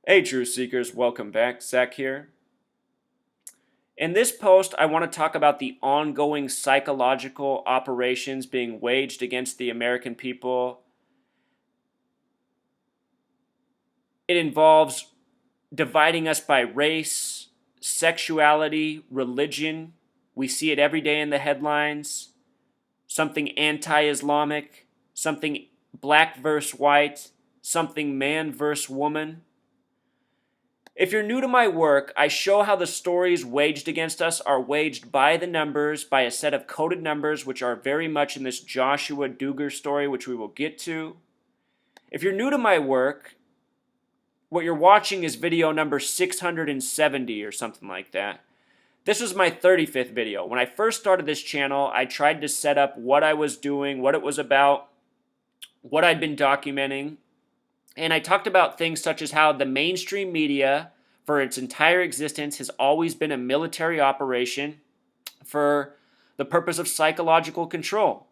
Hey, Truth Seekers, welcome back. Zach here. In this post, I want to talk about the ongoing psychological operations being waged against the American people. It involves dividing us by race, sexuality, religion. We see it every day in the headlines. Something anti Islamic, something black versus white, something man versus woman. If you're new to my work, I show how the stories waged against us are waged by the numbers, by a set of coded numbers, which are very much in this Joshua Duggar story, which we will get to. If you're new to my work, what you're watching is video number 670 or something like that. This was my 35th video. When I first started this channel, I tried to set up what I was doing, what it was about, what I'd been documenting, and I talked about things such as how the mainstream media, for its entire existence, has always been a military operation for the purpose of psychological control.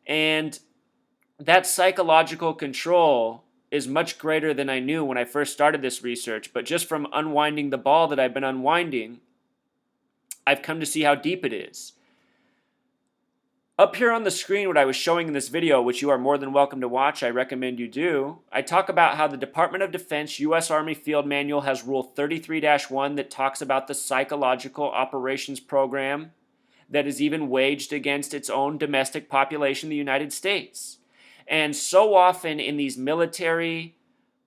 And that psychological control is much greater than I knew when I first started this research. But just from unwinding the ball that I've been unwinding, I've come to see how deep it is. Up here on the screen, what I was showing in this video, which you are more than welcome to watch, I recommend you do, I talk about how the Department of Defense U.S. Army Field Manual has Rule 33-1 that talks about the psychological operations program that is even waged against its own domestic population, the United States. And so often in these military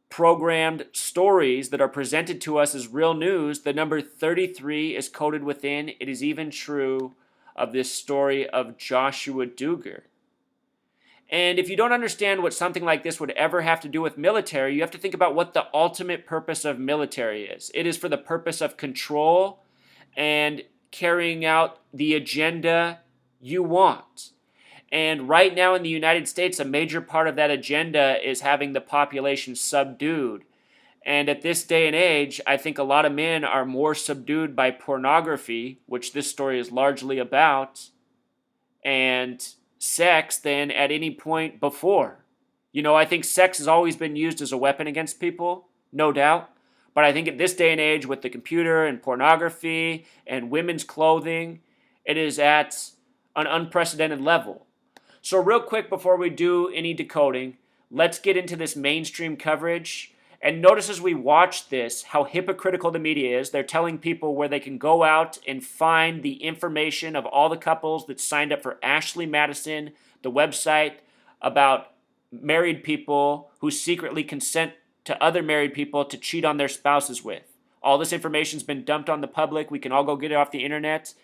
programmed stories that are presented to us as real news, the number 33 is coded within. It is even true of this story of Joshua Duggar. And if you don't understand what something like this would ever have to do with military, you have to think about what the ultimate purpose of military is. It is for the purpose of control and carrying out the agenda you want. And right now in the United States, a major part of that agenda is having the population subdued. And at this day and age, I think a lot of men are more subdued by pornography, which this story is largely about, and sex than at any point before. You know, I think sex has always been used as a weapon against people, no doubt. But I think at this day and age, with the computer and pornography and women's clothing, it is at an unprecedented level. So real quick before we do any decoding, let's get into this mainstream coverage. And notice as we watch this how hypocritical the media is. They're telling people where they can go out and find the information of all the couples that signed up for Ashley Madison, the website about married people who secretly consent to other married people to cheat on their spouses with. All this information's been dumped on the public. We can all go get it off the internet.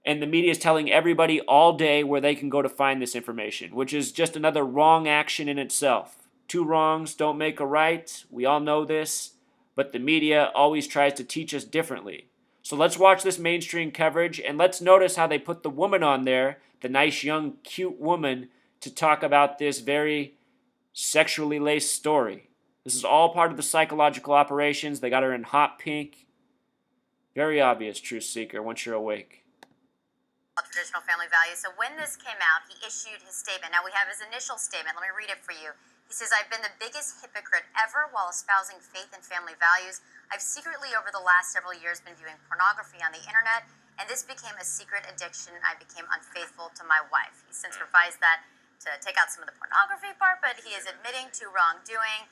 And the media is telling everybody all day where they can go to find this information, which is just another wrong action in itself. Two wrongs don't make a right. We all know this, but the media always tries to teach us differently. So let's watch this mainstream coverage, and let's notice how they put the woman on there, the nice, young, cute woman, to talk about this very sexually laced story. This is all part of the psychological operations. They got her in hot pink. Very obvious, truth seeker, once you're awake. Traditional family values. So when this came out, he issued his statement. Now we have his initial statement. Let me read it for you. He says, "I've been the biggest hypocrite ever while espousing faith and family values. I've secretly over the last several years been viewing pornography on the internet, and this became a secret addiction. I became unfaithful to my wife." He's since revised that to take out some of the pornography part, but he is admitting to wrongdoing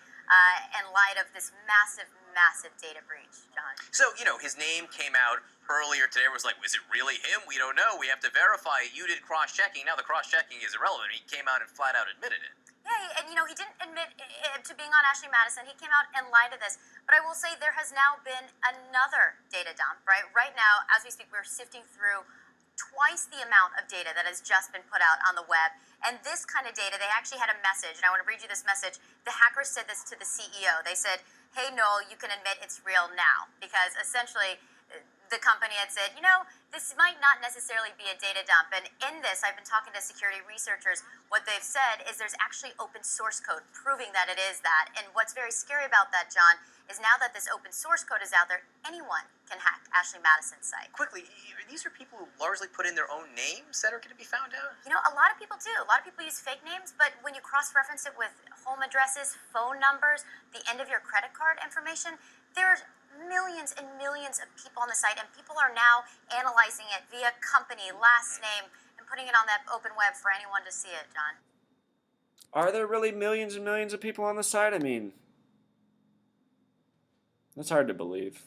in light of this massive data breach, John. So, his name came out earlier today. It was like, is it really him? We don't know. We have to verify it. You did cross-checking. Now the cross-checking is irrelevant. He came out and flat out admitted it. Yeah, and he didn't admit to being on Ashley Madison. He came out and lied to this. But I will say there has now been another data dump, right? Right now, as we speak, we're sifting through twice the amount of data that has just been put out on the web. And this kind of data, they actually had a message, and I want to read you this message. The hackers said this to the CEO. They said, "Hey, Noel, you can admit it's real now." Because essentially, the company had said, this might not necessarily be a data dump. And in this, I've been talking to security researchers. What they've said is there's actually open source code proving that it is that. And what's very scary about that, John, is now that this open source code is out there, anyone can hack Ashley Madison's site. Quickly, these are people who largely put in their own names that are going to be found out? A lot of people do. A lot of people use fake names, but when you cross-reference it with home addresses, phone numbers, the end of your credit card information, there's millions and millions of people on the site, and people are now analyzing it via company, last name, and putting it on that open web for anyone to see it, John. Are there really millions and millions of people on the site? I mean, that's hard to believe.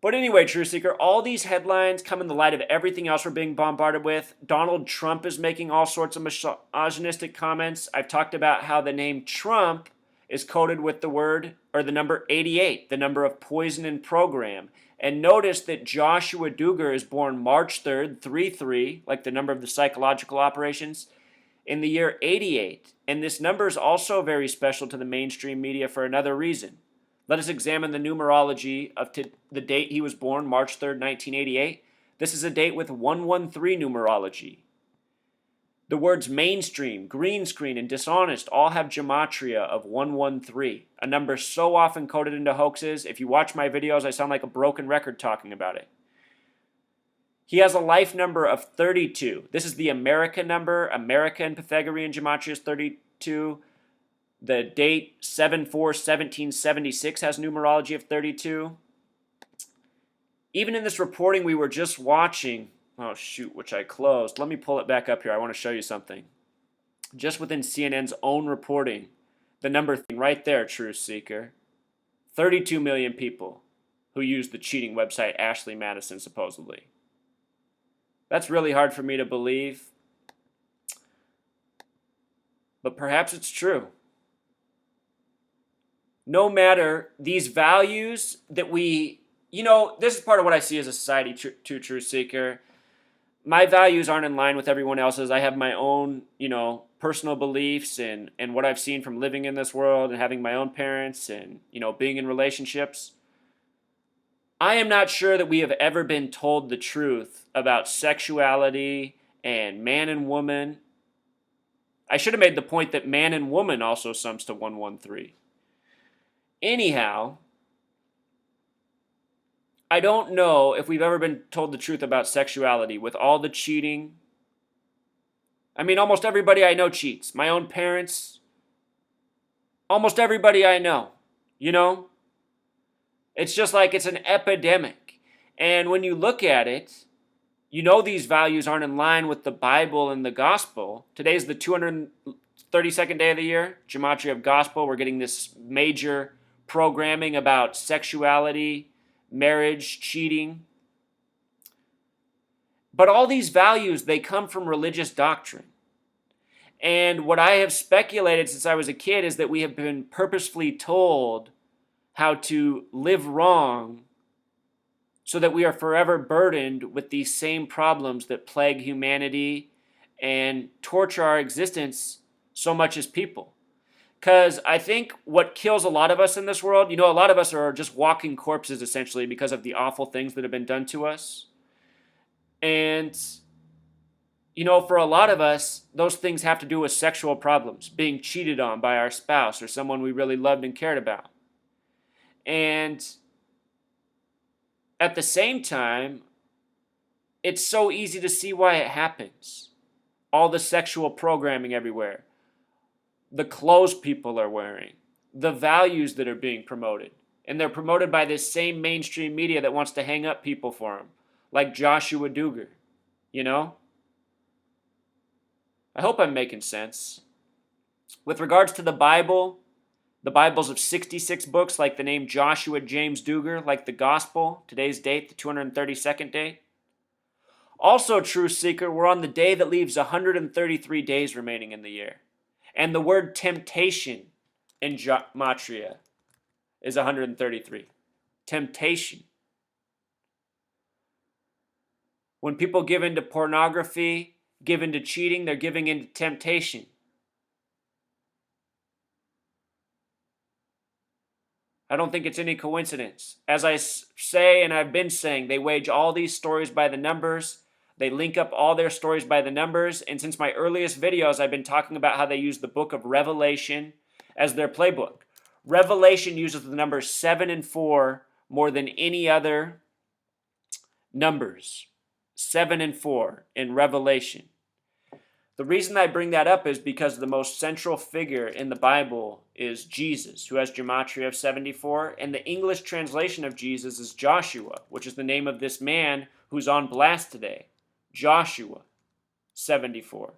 But anyway, Truth Seeker, all these headlines come in the light of everything else we're being bombarded with. Donald Trump is making all sorts of misogynistic comments. I've talked about how the name Trump is coded with the word or the number 88, the number of poison and program. And notice that Joshua Duggar is born March 3rd, 3-3, like the number of the psychological operations, in the year 88. And this number is also very special to the mainstream media for another reason. Let us examine the numerology of the date he was born, March 3rd, 1988. This is a date with 113 numerology. The words mainstream, green screen, and dishonest all have gematria of 113, a number so often coded into hoaxes. If you watch my videos, I sound like a broken record talking about it. He has a life number of 32. This is the American number. America in Pythagorean gematria is 32. The date 7/4/1776 has numerology of 32. Even in this reporting we were just watching, which I closed. Let me pull it back up here. I want to show you something. Just within CNN's own reporting, the number right there, Truth Seeker, 32 million people who use the cheating website Ashley Madison, supposedly. That's really hard for me to believe, but perhaps it's true. No matter these values that we, this is part of what I see as a society, Truth Seeker. My values aren't in line with everyone else's. I have my own, personal beliefs and what I've seen from living in this world and having my own parents and, being in relationships. I am not sure that we have ever been told the truth about sexuality and man and woman. I should have made the point that man and woman also sums to 113. Anyhow, I don't know if we've ever been told the truth about sexuality with all the cheating. I mean, almost everybody I know cheats. My own parents, almost everybody I know, It's just like it's an epidemic. And when you look at it, these values aren't in line with the Bible and the gospel. Today's the 232nd day of the year, Gematria of Gospel. We're getting this major programming about sexuality, marriage, cheating. But all these values, they come from religious doctrine. And what I have speculated since I was a kid is that we have been purposefully told how to live wrong so that we are forever burdened with these same problems that plague humanity and torture our existence so much as people. Because I think what kills a lot of us in this world, a lot of us are just walking corpses essentially because of the awful things that have been done to us. And, for a lot of us, those things have to do with sexual problems, being cheated on by our spouse or someone we really loved and cared about. And at the same time, it's so easy to see why it happens. All the sexual programming everywhere. The clothes people are wearing, the values that are being promoted. And they're promoted by this same mainstream media that wants to hang up people for them, like Joshua Duggar, I hope I'm making sense. With regards to the Bible, the Bibles of 66 books, like the name Joshua James Duggar, like the Gospel, today's date, the 232nd date. Also, Truth Seeker, we're on the day that leaves 133 days remaining in the year. And the word temptation in gematria is 133. Temptation. When people give into pornography, give into cheating, they're giving into temptation. I don't think it's any coincidence. As I say, and I've been saying, they wage all these stories by the numbers. They link up all their stories by the numbers. And since my earliest videos, I've been talking about how they use the book of Revelation as their playbook. Revelation uses the numbers 7 and 4 more than any other numbers. 7 and 4 in Revelation. The reason I bring that up is because the most central figure in the Bible is Jesus, who has gematria of 74, and the English translation of Jesus is Joshua, which is the name of this man who's on blast today. Joshua, 74.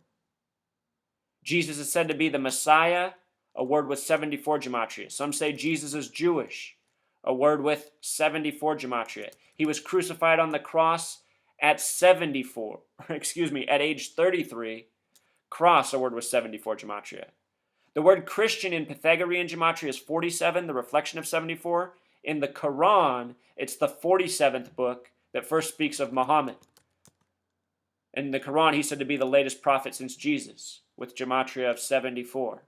Jesus is said to be the Messiah, a word with 74 gematria. Some say Jesus is Jewish, a word with 74 gematria. He was crucified on the cross at at age 33. Cross, a word with 74 gematria. The word Christian in Pythagorean gematria is 47, the reflection of 74. In the Quran, it's the 47th book that first speaks of Muhammad. In the Quran, he's said to be the latest prophet since Jesus, with gematria of 74.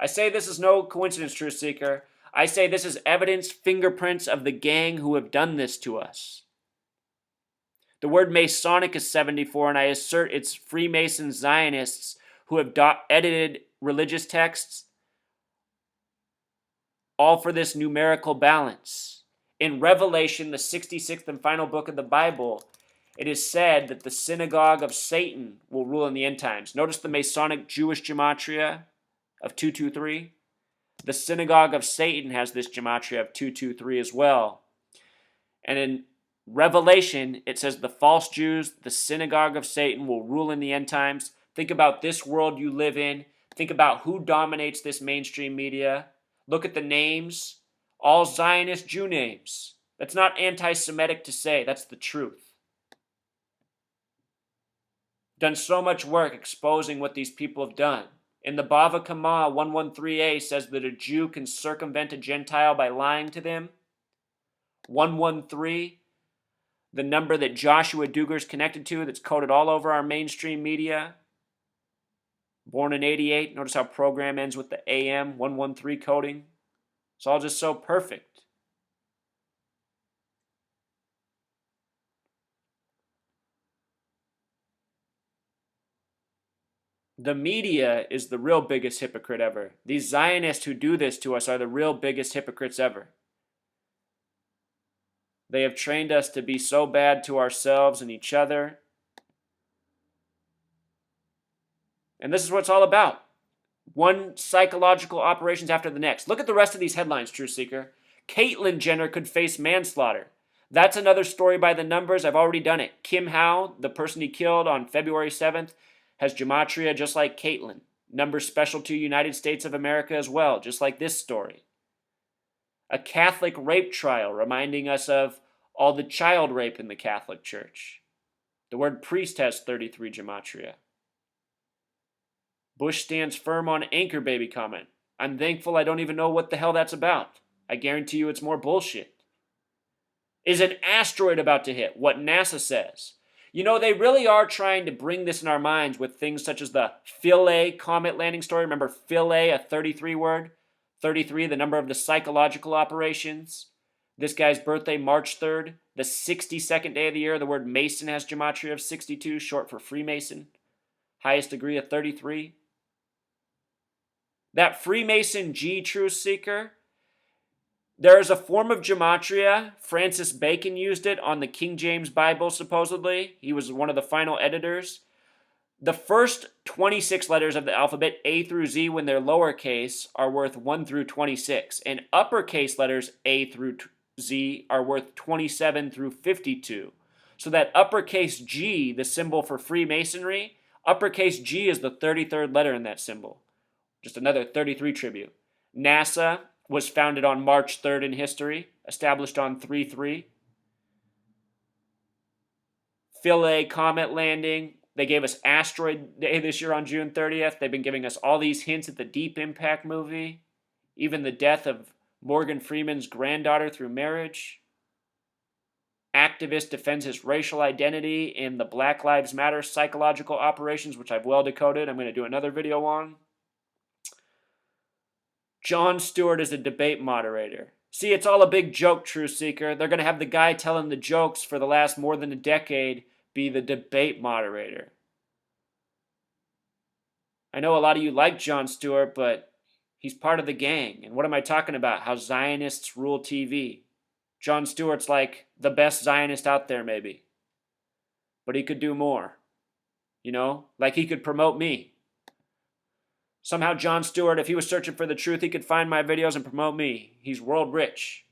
I say this is no coincidence, Truth Seeker. I say this is evidence, fingerprints of the gang who have done this to us. The word Masonic is 74, and I assert it's Freemason Zionists who have edited religious texts, all for this numerical balance. In Revelation, the 66th and final book of the Bible, it is said that the synagogue of Satan will rule in the end times. Notice the Masonic Jewish gematria of 223. The synagogue of Satan has this gematria of 223 as well. And in Revelation, it says the false Jews, the synagogue of Satan, will rule in the end times. Think about this world you live in. Think about who dominates this mainstream media. Look at the names. All Zionist Jew names. That's not anti-Semitic to say. That's the truth. Done so much work exposing what these people have done. In the Bava Kama 113a says that a Jew can circumvent a Gentile by lying to them. 113, the number that Joshua Duggar is connected to, that's coded all over our mainstream media. Born in 88. Notice how program ends with the AM 113 coding. It's all just so perfect. The media is the real biggest hypocrite ever. These Zionists who do this to us are the real biggest hypocrites ever. They have trained us to be so bad to ourselves and each other. And this is what it's all about. One psychological operations after the next. Look at the rest of these headlines, Truth Seeker. Caitlyn Jenner could face manslaughter. That's another story by the numbers. I've already done it. Kim Howe, the person he killed on February 7th, has gematria just like Caitlyn. Numbers special to United States of America as well, just like this story. A Catholic rape trial reminding us of all the child rape in the Catholic Church. The word priest has 33 gematria. Bush stands firm on anchor baby comment. I'm thankful I don't even know what the hell that's about. I guarantee you it's more bullshit. Is an asteroid about to hit? What NASA says. You know, they really are trying to bring this in our minds with things such as the Philae comet landing story. Remember Philae, a 33 word? 33, the number of the psychological operations. This guy's birthday, March 3rd, the 62nd day of the year. The word Mason has gematria of 62, short for Freemason. Highest degree of 33. That Freemason G, Truth Seeker, there is a form of gematria. Francis Bacon used it on the King James Bible, supposedly. He was one of the final editors. The first 26 letters of the alphabet, A through Z, when they're lowercase, are worth 1 through 26. And uppercase letters, A through Z, are worth 27 through 52. So that uppercase G, the symbol for Freemasonry, uppercase G is the 33rd letter in that symbol. Just another 33 tribute. NASA was founded on March 3rd in history, established on 3-3. Philae comet landing. They gave us Asteroid Day this year on June 30th. They've been giving us all these hints at the Deep Impact movie. Even the death of Morgan Freeman's granddaughter through marriage. Activist defends his racial identity in the Black Lives Matter psychological operations, which I've well decoded. I'm going to do another video on. Jon Stewart is a debate moderator. See, it's all a big joke, Truth Seeker. They're going to have the guy telling the jokes for the last more than a decade be the debate moderator. I know a lot of you like Jon Stewart, but he's part of the gang. And what am I talking about? How Zionists rule TV. Jon Stewart's like the best Zionist out there, maybe. But he could do more. You know, like he could promote me. Somehow Jon Stewart, if he was searching for the truth, he could find my videos and promote me. He's world rich.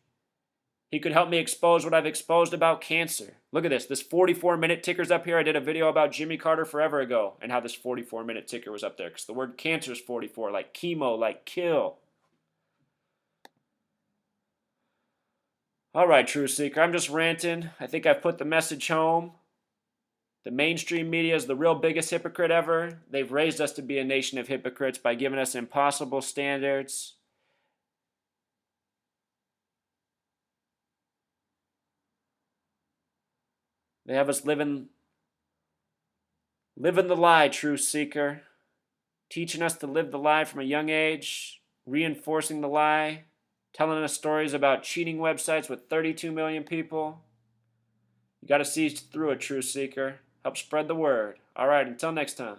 He could help me expose what I've exposed about cancer. Look at this. This 44-minute ticker's up here. I did a video about Jimmy Carter forever ago and how this 44-minute ticker was up there because the word cancer is 44, like chemo, like kill. All right, Truth Seeker, I'm just ranting. I think I've put the message home. The mainstream media is the real biggest hypocrite ever. They've raised us to be a nation of hypocrites by giving us impossible standards. They have us living the lie, Truth Seeker. Teaching us to live the lie from a young age, reinforcing the lie, telling us stories about cheating websites with 32 million people. You got to see through it, Truth Seeker. Help spread the word. All right, until next time.